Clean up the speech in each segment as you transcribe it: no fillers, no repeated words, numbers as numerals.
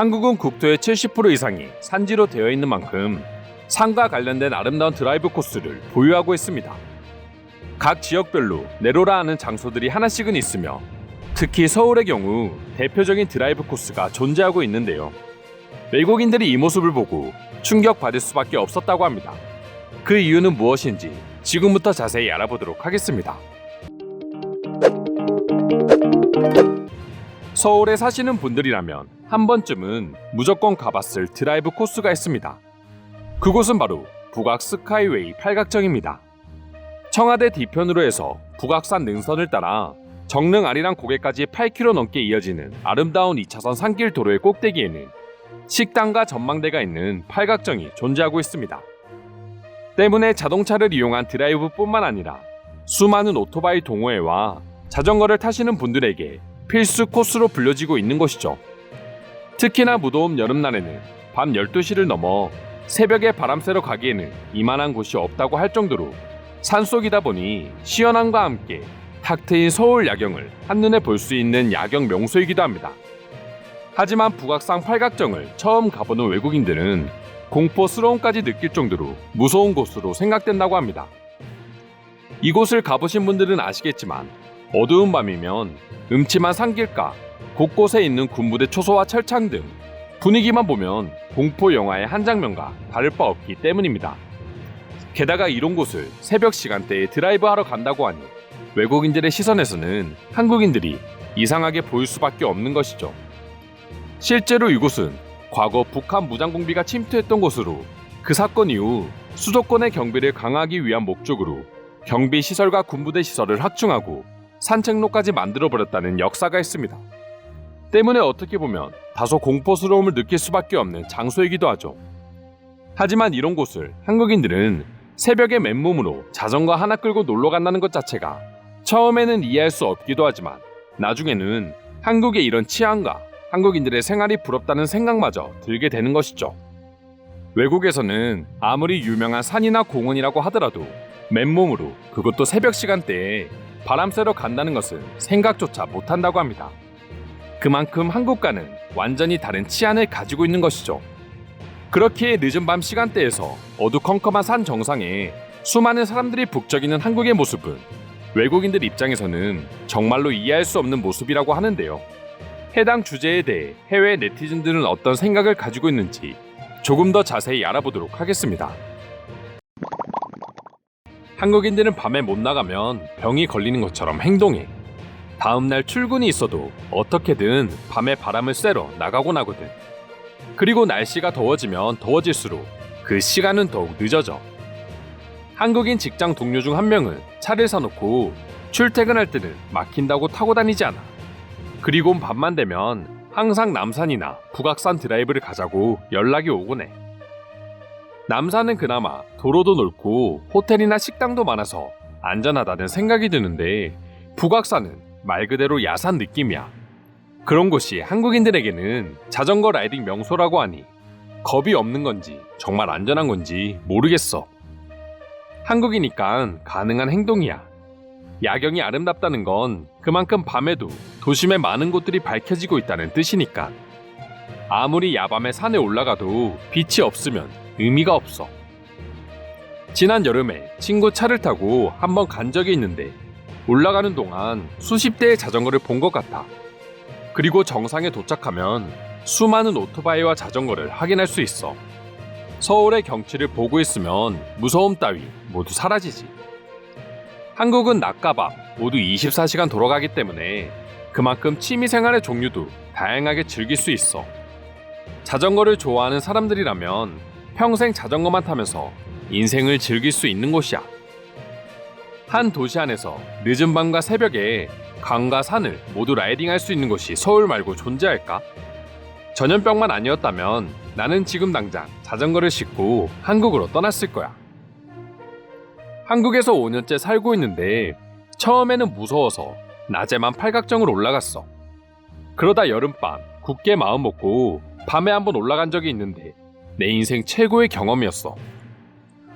한국은 국토의 70% 이상이 산지로 되어 있는 만큼 산과 관련된 아름다운 드라이브 코스를 보유하고 있습니다. 각 지역별로 내로라 하는 장소들이 하나씩은 있으며 특히 서울의 경우 대표적인 드라이브 코스가 존재하고 있는데요. 외국인들이 이 모습을 보고 충격받을 수밖에 없었다고 합니다. 그 이유는 무엇인지 지금부터 자세히 알아보도록 하겠습니다. 서울에 사시는 분들이라면 한 번쯤은 무조건 가봤을 드라이브 코스가 있습니다. 그곳은 바로 북악 스카이웨이 팔각정입니다. 청와대 뒤편으로 해서 북악산 능선을 따라 정릉 아리랑 고개까지 8km 넘게 이어지는 아름다운 2차선 산길 도로의 꼭대기에는 식당과 전망대가 있는 팔각정이 존재하고 있습니다. 때문에 자동차를 이용한 드라이브뿐만 아니라 수많은 오토바이 동호회와 자전거를 타시는 분들에게 필수 코스로 불려지고 있는 것이죠. 특히나 무더운 여름날에는 밤 12시를 넘어 새벽에 바람 쐬러 가기에는 이만한 곳이 없다고 할 정도로 산속이다 보니 시원함과 함께 탁 트인 서울 야경을 한눈에 볼 수 있는 야경 명소이기도 합니다. 하지만 북악산 팔각정을 처음 가보는 외국인들은 공포스러움까지 느낄 정도로 무서운 곳으로 생각된다고 합니다. 이곳을 가보신 분들은 아시겠지만 어두운 밤이면 음침한 산길가, 곳곳에 있는 군부대 초소와 철창 등 분위기만 보면 공포 영화의 한 장면과 다를 바 없기 때문입니다. 게다가 이런 곳을 새벽 시간대에 드라이브하러 간다고 하니 외국인들의 시선에서는 한국인들이 이상하게 보일 수밖에 없는 것이죠. 실제로 이곳은 과거 북한 무장공비가 침투했던 곳으로 그 사건 이후 수도권의 경비를 강화하기 위한 목적으로 경비 시설과 군부대 시설을 확충하고 산책로까지 만들어버렸다는 역사가 있습니다. 때문에 어떻게 보면 다소 공포스러움을 느낄 수밖에 없는 장소이기도 하죠. 하지만 이런 곳을 한국인들은 새벽에 맨몸으로 자전거 하나 끌고 놀러 간다는 것 자체가 처음에는 이해할 수 없기도 하지만 나중에는 한국의 이런 치안과 한국인들의 생활이 부럽다는 생각마저 들게 되는 것이죠. 외국에서는 아무리 유명한 산이나 공원이라고 하더라도 맨몸으로 그것도 새벽 시간대에 바람 쐬러 간다는 것은 생각조차 못한다고 합니다. 그만큼 한국과는 완전히 다른 치안을 가지고 있는 것이죠. 그렇기에 늦은 밤 시간대에서 어두컴컴한 산 정상에 수많은 사람들이 북적이는 한국의 모습은 외국인들 입장에서는 정말로 이해할 수 없는 모습이라고 하는데요. 해당 주제에 대해 해외 네티즌들은 어떤 생각을 가지고 있는지 조금 더 자세히 알아보도록 하겠습니다. 한국인들은 밤에 못 나가면 병이 걸리는 것처럼 행동해. 다음날 출근이 있어도 어떻게든 밤에 바람을 쐬러 나가곤 하거든. 그리고 날씨가 더워지면 더워질수록 그 시간은 더욱 늦어져. 한국인 직장 동료 중 한 명은 차를 사놓고 출퇴근할 때는 막힌다고 타고 다니지 않아. 그리고 밤만 되면 항상 남산이나 북악산 드라이브를 가자고 연락이 오곤 해. 남산은 그나마 도로도 넓고 호텔이나 식당도 많아서 안전하다는 생각이 드는데 북악산은 말 그대로 야산 느낌이야. 그런 곳이 한국인들에게는 자전거 라이딩 명소라고 하니 겁이 없는 건지 정말 안전한 건지 모르겠어. 한국이니까 가능한 행동이야. 야경이 아름답다는 건 그만큼 밤에도 도심의 많은 곳들이 밝혀지고 있다는 뜻이니까. 아무리 야밤에 산에 올라가도 빛이 없으면 의미가 없어. 지난 여름에 친구 차를 타고 한번 간 적이 있는데 올라가는 동안 수십 대의 자전거를 본 것 같아. 그리고 정상에 도착하면 수많은 오토바이와 자전거를 확인할 수 있어. 서울의 경치를 보고 있으면 무서움 따위 모두 사라지지. 한국은 낮과 밤 모두 24시간 돌아가기 때문에 그만큼 취미생활의 종류도 다양하게 즐길 수 있어. 자전거를 좋아하는 사람들이라면 평생 자전거만 타면서 인생을 즐길 수 있는 곳이야. 한 도시 안에서 늦은 밤과 새벽에 강과 산을 모두 라이딩할 수 있는 곳이 서울 말고 존재할까? 전염병만 아니었다면 나는 지금 당장 자전거를 싣고 한국으로 떠났을 거야. 한국에서 5년째 살고 있는데 처음에는 무서워서 낮에만 팔각정을 올라갔어. 그러다 여름밤 굳게 마음 먹고 밤에 한번 올라간 적이 있는데 내 인생 최고의 경험이었어.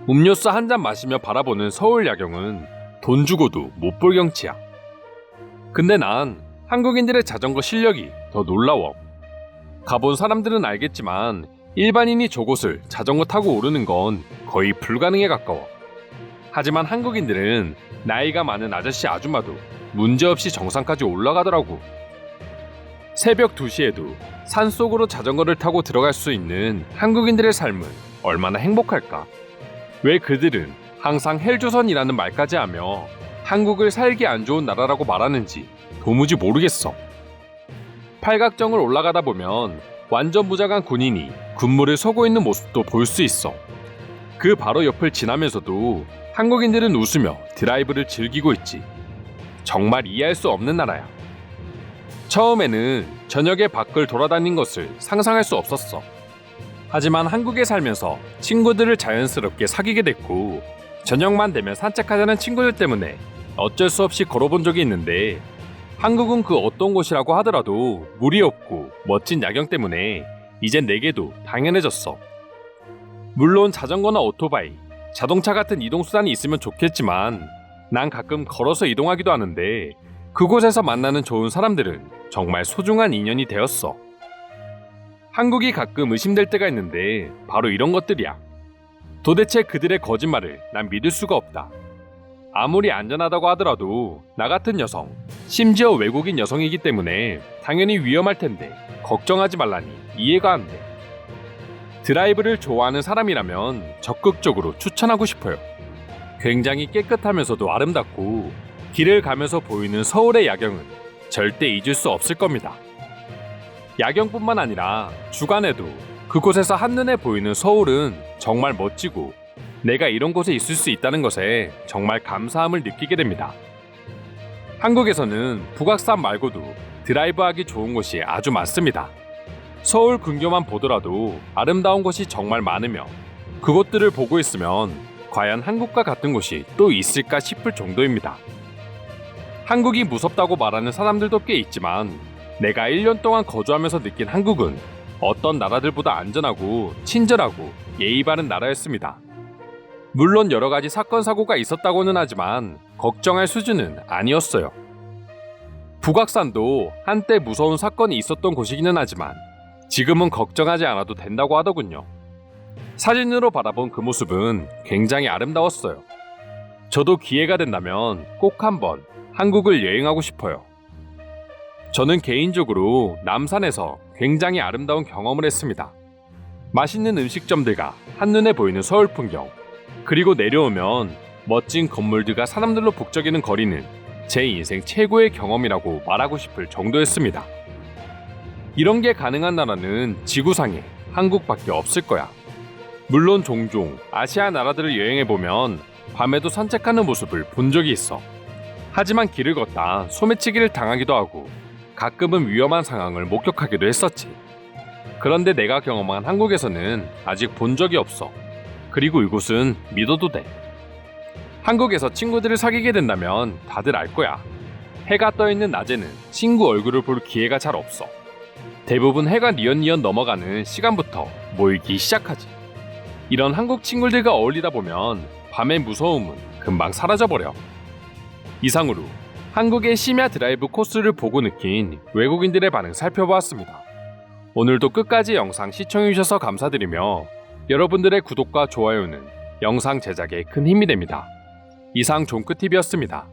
음료수 한 잔 마시며 바라보는 서울 야경은 돈 주고도 못 볼 경치야. 근데 난 한국인들의 자전거 실력이 더 놀라워. 가본 사람들은 알겠지만 일반인이 저곳을 자전거 타고 오르는 건 거의 불가능에 가까워. 하지만 한국인들은 나이가 많은 아저씨 아줌마도 문제없이 정상까지 올라가더라고. 새벽 2시에도 산속으로 자전거를 타고 들어갈 수 있는 한국인들의 삶은 얼마나 행복할까? 왜 그들은 항상 헬조선이라는 말까지 하며 한국을 살기 안 좋은 나라라고 말하는지 도무지 모르겠어. 팔각정을 올라가다 보면 완전 무장한 군인이 군무를 서고 있는 모습도 볼 수 있어. 그 바로 옆을 지나면서도 한국인들은 웃으며 드라이브를 즐기고 있지. 정말 이해할 수 없는 나라야. 처음에는 저녁에 밖을 돌아다닌 것을 상상할 수 없었어. 하지만 한국에 살면서 친구들을 자연스럽게 사귀게 됐고, 저녁만 되면 산책하자는 친구들 때문에 어쩔 수 없이 걸어본 적이 있는데, 한국은 그 어떤 곳이라고 하더라도 물이 없고 멋진 야경 때문에 이젠 내게도 당연해졌어. 물론 자전거나 오토바이, 자동차 같은 이동수단이 있으면 좋겠지만 난 가끔 걸어서 이동하기도 하는데 그곳에서 만나는 좋은 사람들은 정말 소중한 인연이 되었어. 한국이 가끔 의심될 때가 있는데 바로 이런 것들이야. 도대체 그들의 거짓말을 난 믿을 수가 없다. 아무리 안전하다고 하더라도 나 같은 여성, 심지어 외국인 여성이기 때문에 당연히 위험할 텐데 걱정하지 말라니 이해가 안 돼. 드라이브를 좋아하는 사람이라면 적극적으로 추천하고 싶어요. 굉장히 깨끗하면서도 아름답고 길을 가면서 보이는 서울의 야경은 절대 잊을 수 없을 겁니다. 야경뿐만 아니라 주간에도 그곳에서 한눈에 보이는 서울은 정말 멋지고 내가 이런 곳에 있을 수 있다는 것에 정말 감사함을 느끼게 됩니다. 한국에서는 북악산 말고도 드라이브하기 좋은 곳이 아주 많습니다. 서울 근교만 보더라도 아름다운 곳이 정말 많으며 그곳들을 보고 있으면 과연 한국과 같은 곳이 또 있을까 싶을 정도입니다. 한국이 무섭다고 말하는 사람들도 꽤 있지만 내가 1년 동안 거주하면서 느낀 한국은 어떤 나라들보다 안전하고 친절하고 예의 바른 나라였습니다. 물론 여러 가지 사건 사고가 있었다고는 하지만 걱정할 수준은 아니었어요. 북악산도 한때 무서운 사건이 있었던 곳이기는 하지만 지금은 걱정하지 않아도 된다고 하더군요. 사진으로 바라본 그 모습은 굉장히 아름다웠어요. 저도 기회가 된다면 꼭 한번 한국을 여행하고 싶어요. 저는 개인적으로 남산에서 굉장히 아름다운 경험을 했습니다. 맛있는 음식점들과 한눈에 보이는 서울 풍경, 그리고 내려오면 멋진 건물들과 사람들로 북적이는 거리는 제 인생 최고의 경험이라고 말하고 싶을 정도였습니다. 이런 게 가능한 나라는 지구상에 한국밖에 없을 거야. 물론 종종 아시아 나라들을 여행해보면 밤에도 산책하는 모습을 본 적이 있어. 하지만 길을 걷다 소매치기를 당하기도 하고 가끔은 위험한 상황을 목격하기도 했었지. 그런데 내가 경험한 한국에서는 아직 본 적이 없어. 그리고 이곳은 믿어도 돼. 한국에서 친구들을 사귀게 된다면 다들 알 거야. 해가 떠있는 낮에는 친구 얼굴을 볼 기회가 잘 없어. 대부분 해가 뉘엿뉘엿 넘어가는 시간부터 모이기 시작하지. 이런 한국 친구들과 어울리다 보면 밤의 무서움은 금방 사라져버려. 이상으로 한국의 심야 드라이브 코스를 보고 느낀 외국인들의 반응 살펴보았습니다. 오늘도 끝까지 영상 시청해주셔서 감사드리며 여러분들의 구독과 좋아요는 영상 제작에 큰 힘이 됩니다. 이상 종크TV였습니다.